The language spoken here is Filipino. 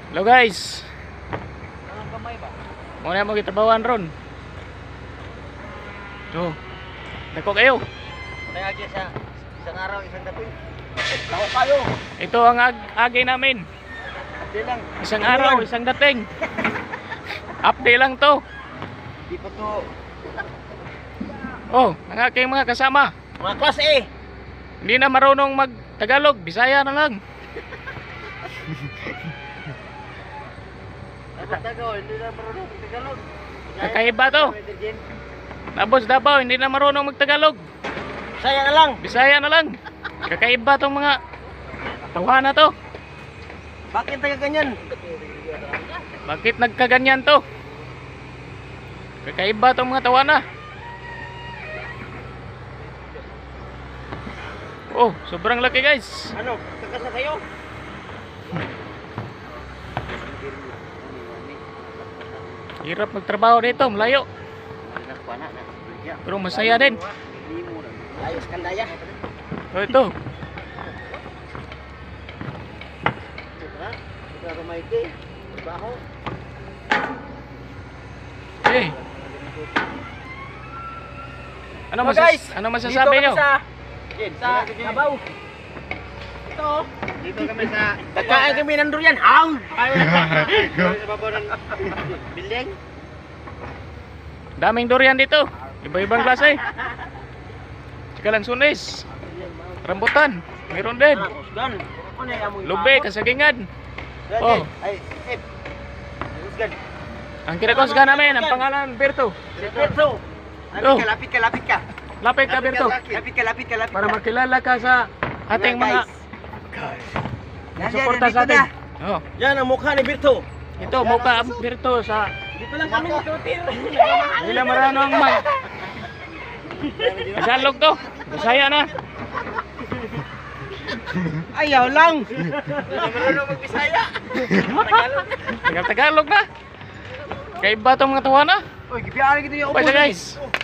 Hello guys. Anong kamay ba? Muna mo gitrabawan ron. So, dako kayo. Kaya agi sa isang araw, isang gabi. Tawa kayo. Ito ang agay namin. Di lang. Isang araw, isang dating. Update lang to. Di pa to. Oh, ang aking mga kasama. Mga class A. Hindi na marunong mag-Tagalog, Bisaya na lang. Tagalog, hindi na marunong Tagalog. Kakaiba to. Tapos Davao, hindi na marunong mag-Tagalog. Saya na lang. Bisaya na lang. Kakaiba tong mga tawanan to. Bakit taga ganyan? Bakit nagkaganyan to? Kakaiba tong mga tawanan. Oh, sobrang laki guys. Ano? Kakasa kayo? Hirap magtrabaho dito, malayo. Pero masaya din. Ayos kandaya. So ito. Ito rumay ki. Baho. Okay. Ano So, guys, ano masasabi nyo? Sa Sabaw. Ito. Dito kami sa kakain kami ng durian. Hang. Sa babaw ng building. Daming durian dito. Iba-ibang klase. Kalansunis. Rambutan. Meron din. Usgan. Ano yung amoy? Lube, kasagingan. Oh. Ay, Sip. Usgan. Ang kinakosga namin, ang pangalan Berto. Berto. Oh. Lapit ka, lapit ka. Lapit ka Berto. Lapit ka, lapit ka, lapit ka. Para makilala ka sa ating mga suporta sa atin. Oh. Yan ang mukha ni Berto. Ito, mukha ang Berto sa Dito lang kami tutir. nila maranong mag Tagalog to. Bisaya na. Ayaw lang. Marunong mag-Bisaya. Tagalog na. Kaiba tong mga tawa na. Oy, gibiyaan kita yung Bye guys.